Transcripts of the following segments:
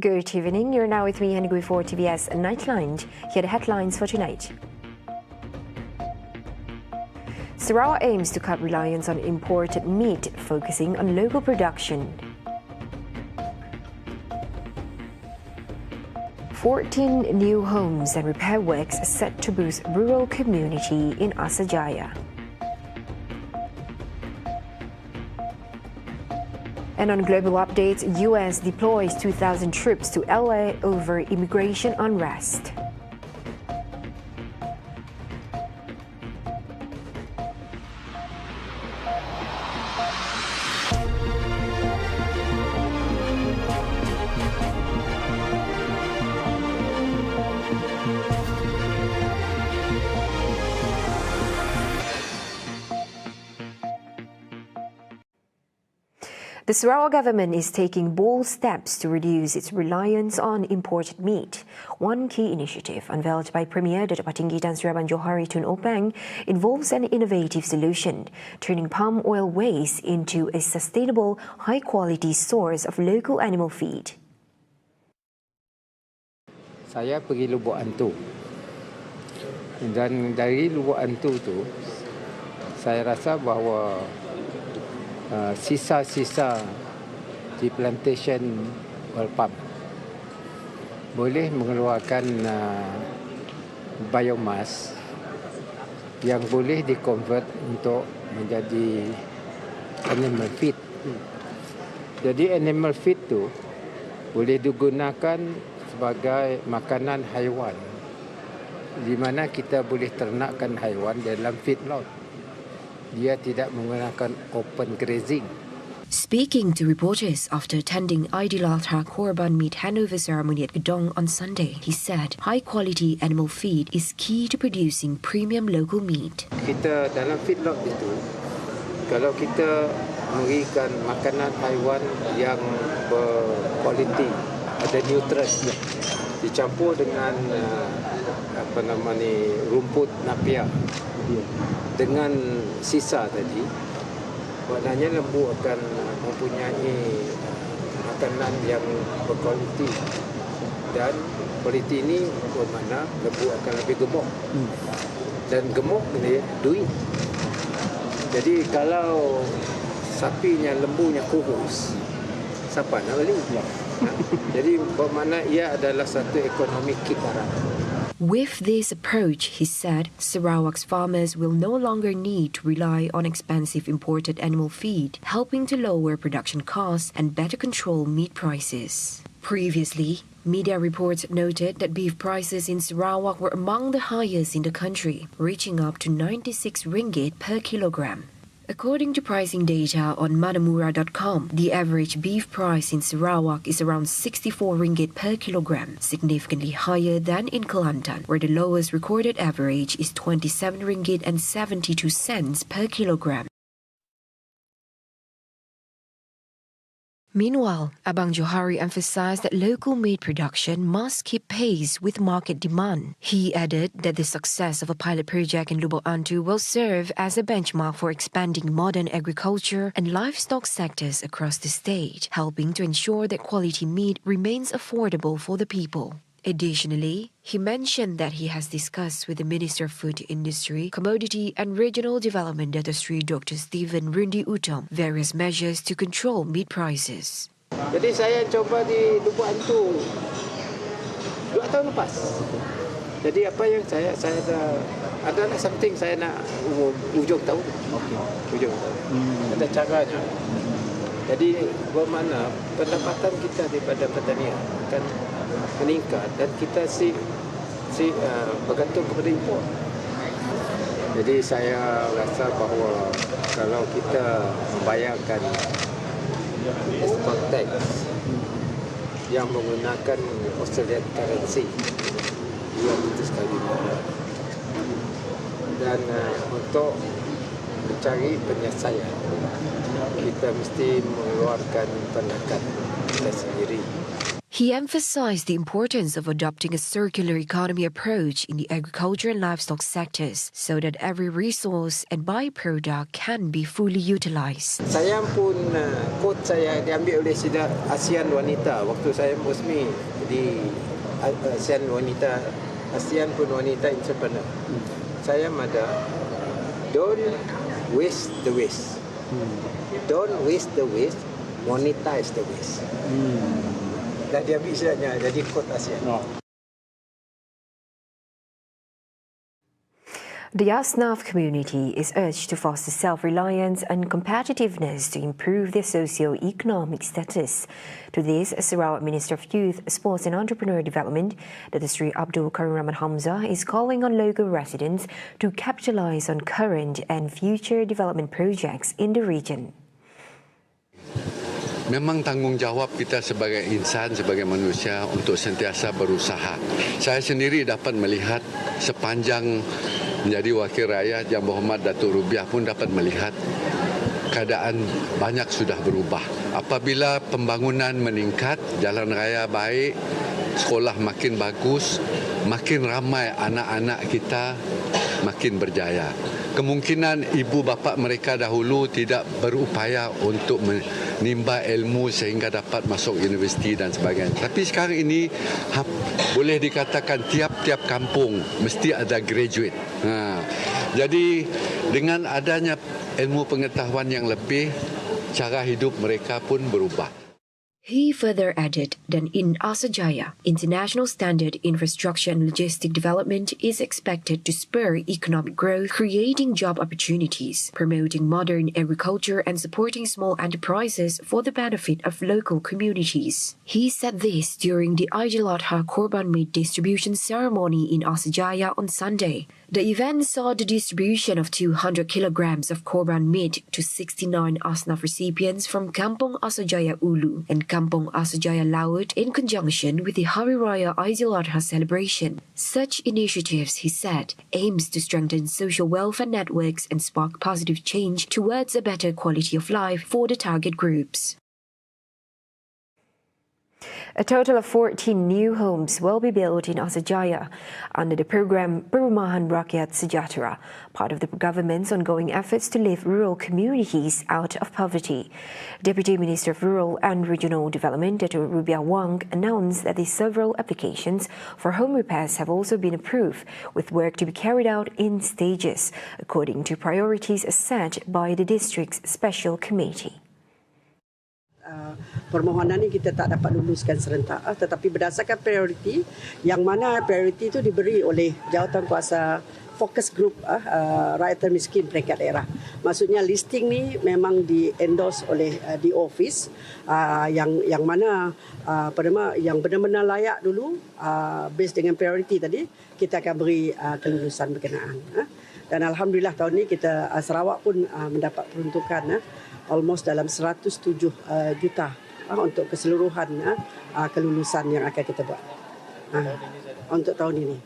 Good evening. You're now with me, Henry, for TVS Nightline. Here are the headlines for tonight. Sarawak aims to cut reliance on imported meat, focusing on local production. 14 new homes and repair works set to boost rural community in ASAJAYA. And on global updates, US deploys 2,000 troops to LA over immigration unrest. The Sarawak government is taking bold steps to reduce its reliance on imported meat. One key initiative unveiled by Premier Datuk Patinggi Tan Sri Abang Johari Tun Openg involves an innovative solution, turning palm oil waste into a sustainable, high-quality source of local animal feed. Saya pergi Lubuk Antu, dan dari Lubuk Antu tu saya rasa bahawa sisa-sisa di plantation oil palm boleh mengeluarkan biomass yang boleh dikonvert untuk menjadi animal feed. Jadi animal feed tu boleh digunakan sebagai makanan haiwan, di mana kita boleh ternakkan haiwan dalam feedlot. Dia tidak menggunakan open grazing. Speaking to reporters after attending Aidiladha Korban meat handover ceremony at Gedong on Sunday, he said high-quality animal feed is key to producing premium local meat. Kita dalam feedlot itu, kalau kita memberikan makanan haiwan yang berkualiti, ada nutrien, dicampur dengan rumput napier dengan sisa tadi, maknanya lembu akan mempunyai makanan yang berkualiti, dan kualiti ini bermakna lembu akan lebih gemuk, dan gemuk ni duit. Jadi kalau sapinya, lembunya kurus, siapa nak beli? Jadi bermakna ia adalah satu ekonomi kitaran. With this approach, he said, Sarawak's farmers will no longer need to rely on expensive imported animal feed, helping to lower production costs and better control meat prices. Previously, media reports noted that beef prices in Sarawak were among the highest in the country, reaching up to 96 ringgit per kilogram. According to pricing data on manamura.com, the average beef price in Sarawak is around 64 ringgit per kilogram, significantly higher than in Kelantan, where the lowest recorded average is 27 ringgit and 72 cents per kilogram. Meanwhile, Abang Johari emphasized that local meat production must keep pace with market demand. He added that the success of a pilot project in Lubuk Antu will serve as a benchmark for expanding modern agriculture and livestock sectors across the state, helping to ensure that quality meat remains affordable for the people. Additionally, he mentioned that he has discussed with the Minister of Food Industry, Commodity and Regional Development Datuk Sri Dr. Stephen Rundi Utom various measures to control meat prices. Jadi saya coba di Lubuk Antu 2 tahun lepas. Jadi apa yang saya adalah something saya nak ujung tahun. Okey, ujung tahun. Ada caranya. Jadi bermakna pendapatan kita daripada pertanian akan meningkat, dan kita bergantung kepada import. Jadi saya rasa bahawa kalau kita membayarkan export tax yang menggunakan Australian currency, ia betul sekali murah. Dan untuk mencari penyelesaian, kita mesti mengeluarkan pendapat kita sendiri. He emphasized the importance of adopting a circular economy approach in the agriculture and livestock sectors so that every resource and byproduct can be fully utilized. Saya pun quote saya diambil oleh sidang ASEAN Wanita waktu saya musmi di ASEAN Wanita, ASEAN pun Wanita Entrepreneur. Saya ada, don't waste the waste. Don't waste the waste, monetize the waste. Dah diambil istilahnya, jadi quote ASEAN. The Asnaf community is urged to foster self-reliance and competitiveness to improve their socio-economic status. To this, Sarawak Minister of Youth, Sports and Entrepreneur Development, Dr. Sri Abdul Karim Rahman Hamzah, is calling on local residents to capitalise on current and future development projects in the region. Memang tanggungjawab kita sebagai insan, sebagai manusia untuk sentiasa berusaha. Saya sendiri dapat melihat sepanjang menjadi wakil rakyat Yang Berhormat Datuk Rubiah pun dapat melihat keadaan banyak sudah berubah. Apabila pembangunan meningkat, jalan raya baik, sekolah makin bagus, makin ramai anak-anak kita makin berjaya. Kemungkinan ibu bapa mereka dahulu tidak berupaya untuk menimba ilmu sehingga dapat masuk universiti dan sebagainya. Tapi sekarang ini boleh dikatakan tiap-tiap kampung mesti ada graduate. Jadi dengan adanya ilmu pengetahuan yang lebih, cara hidup mereka pun berubah. He further added that in ASAJAYA, international standard infrastructure and logistic development is expected to spur economic growth, creating job opportunities, promoting modern agriculture and supporting small enterprises for the benefit of local communities. He said this during the Aidiladha Korban Meat distribution ceremony in ASAJAYA on Sunday. The event saw the distribution of 200 kilograms of korban meat to 69 Asnaf recipients from Kampung ASAJAYA Ulu and Kampung ASAJAYA Laut in conjunction with the Hari Raya Aidiladha celebration. Such initiatives, he said, aims to strengthen social welfare networks and spark positive change towards a better quality of life for the target groups. A total of 14 new homes will be built in ASAJAYA under the program Perumahan Rakyat Sejahtera, part of the government's ongoing efforts to lift rural communities out of poverty. Deputy Minister of Rural and Regional Development, Dr. Rubiah Wang, announced that the several applications for home repairs have also been approved, with work to be carried out in stages, according to priorities set by the district's special committee. Permohonan ini kita tak dapat luluskan serentak, tetapi berdasarkan prioriti, yang mana prioriti itu diberi oleh Jawatankuasa Fokus Group Rakyat Miskin Peringkat Daerah. Maksudnya listing ni memang di-endorse oleh di office yang mana yang benar-benar layak dulu, based dengan prioriti tadi, kita akan beri kelulusan berkenaan. Dan Alhamdulillah tahun ini kita Sarawak pun mendapat peruntukan almost dalam 107 juta untuk keseluruhan kelulusan yang akan kita buat untuk tahun ini.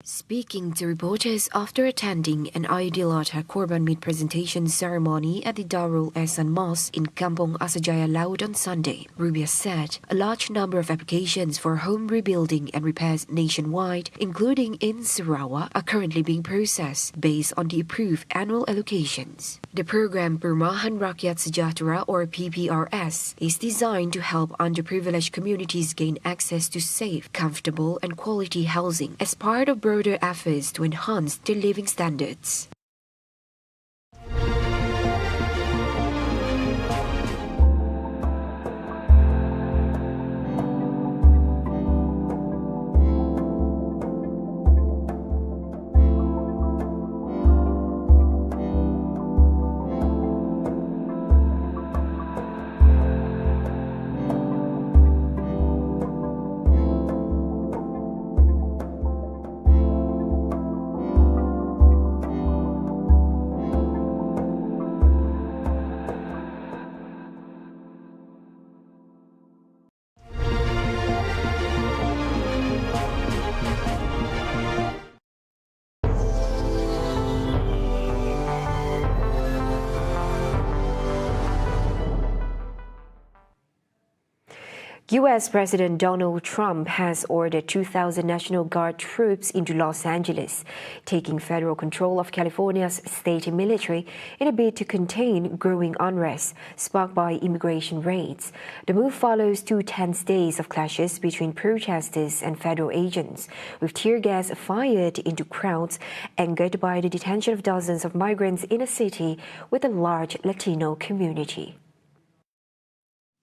Speaking to reporters after attending an Aidiladha Korban Meat presentation ceremony at the Darul Ehsan Mosque in Kampung ASAJAYA Laut on Sunday, Rubiah said a large number of applications for home rebuilding and repairs nationwide, including in Sarawak, are currently being processed based on the approved annual allocations. The program Perumahan Rakyat Sejahtera, or PPRS, is designed to help underprivileged communities gain access to safe, comfortable and quality housing as part of broader efforts to enhance their living standards. U.S. President Donald Trump has ordered 2,000 National Guard troops into Los Angeles, taking federal control of California's state military in a bid to contain growing unrest sparked by immigration raids. The move follows 2 tense days of clashes between protesters and federal agents, with tear gas fired into crowds angered by the detention of dozens of migrants in a city with a large Latino community.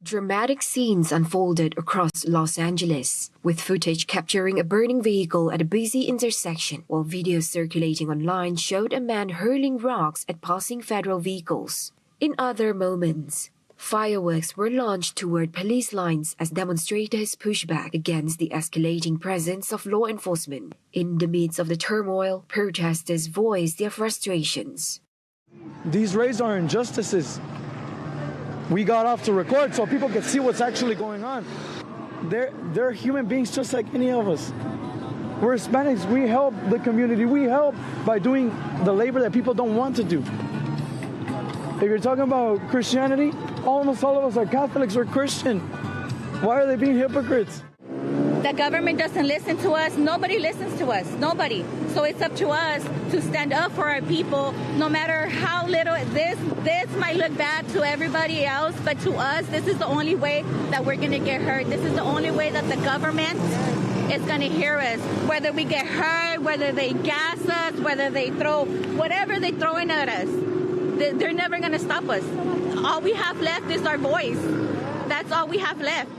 Dramatic scenes unfolded across Los Angeles, with footage capturing a burning vehicle at a busy intersection, while videos circulating online showed a man hurling rocks at passing federal vehicles. In other moments, fireworks were launched toward police lines as demonstrators pushed back against the escalating presence of law enforcement. In the midst of the turmoil, protesters voiced their frustrations. These raids are injustices. We got off to record so people could see what's actually going on. They're human beings just like any of us. We're Hispanics. We help the community. We help by doing the labor that people don't want to do. If you're talking about Christianity, almost all of us are Catholics or Christian. Why are they being hypocrites? The government doesn't listen to us. Nobody listens to us. Nobody. So it's up to us to stand up for our people, no matter how little this might look bad to everybody else, but to us, this is the only way that we're going to get hurt. This is the only way that the government is going to hear us. Whether we get hurt, whether they gas us, whether they throw whatever they're throwing at us, they're never going to stop us. All we have left is our voice. That's all we have left.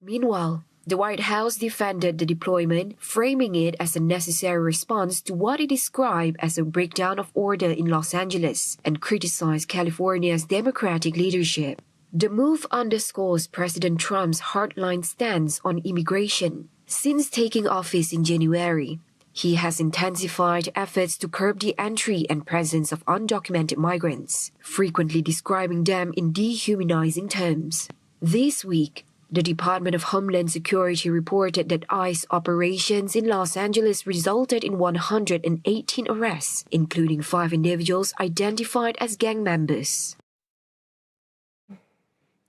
Meanwhile, the White House defended the deployment, framing it as a necessary response to what it described as a breakdown of order in Los Angeles, and criticized California's Democratic leadership. The move underscores President Trump's hardline stance on immigration. Since taking office in January, he has intensified efforts to curb the entry and presence of undocumented migrants, frequently describing them in dehumanizing terms. This week, the Department of Homeland Security reported that ICE operations in Los Angeles resulted in 118 arrests, including 5 individuals identified as gang members.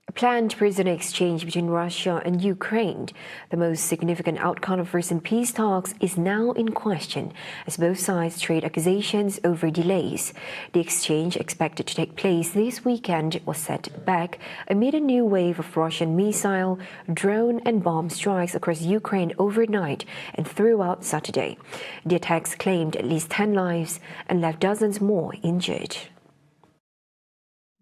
A planned prisoner exchange between Russia and Ukraine, the most significant outcome of recent peace talks, is now in question as both sides trade accusations over delays. The exchange, expected to take place this weekend, was set back amid a new wave of Russian missile, drone and bomb strikes across Ukraine overnight and throughout Saturday. The attacks claimed at least 10 lives and left dozens more injured.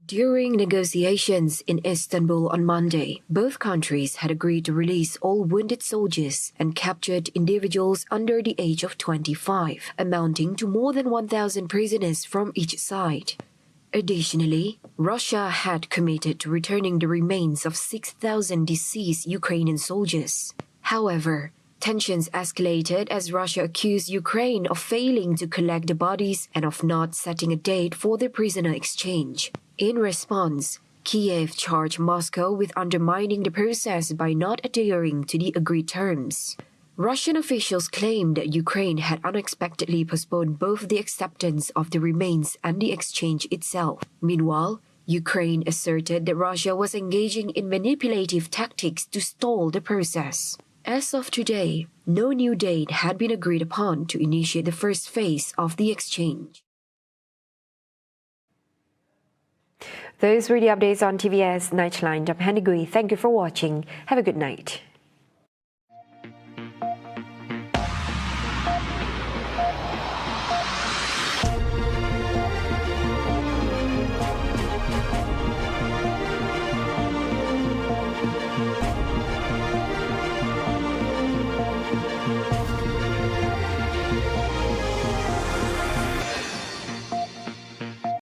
During negotiations in Istanbul on Monday, both countries had agreed to release all wounded soldiers and captured individuals under the age of 25, amounting to more than 1,000 prisoners from each side. Additionally, Russia had committed to returning the remains of 6,000 deceased Ukrainian soldiers. However, tensions escalated as Russia accused Ukraine of failing to collect the bodies and of not setting a date for the prisoner exchange. In response, Kiev charged Moscow with undermining the process by not adhering to the agreed terms. Russian officials claimed that Ukraine had unexpectedly postponed both the acceptance of the remains and the exchange itself. Meanwhile, Ukraine asserted that Russia was engaging in manipulative tactics to stall the process. As of today, no new date had been agreed upon to initiate the first phase of the exchange. Those were the updates on TVS Nightline. Thank you for watching. Have a good night.